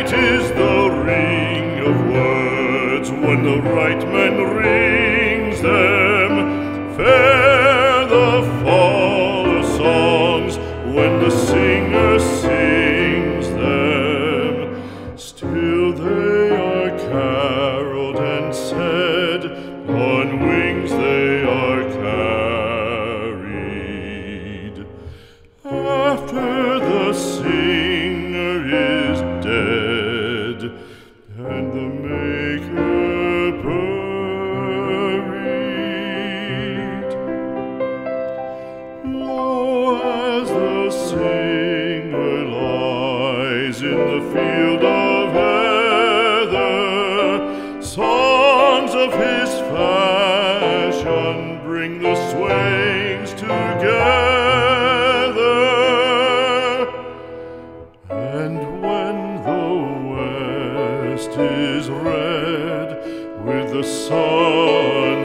Sweet is the ring of words when the right man rings them. Fair the fall of songs when the singer sings them. Still they are caroled and said, on wings they are carried. After the singer is dead and the maker buried, lo, as the singer lies in the field of heather, songs of his fashion bring the swains together. And when the west is red with the sun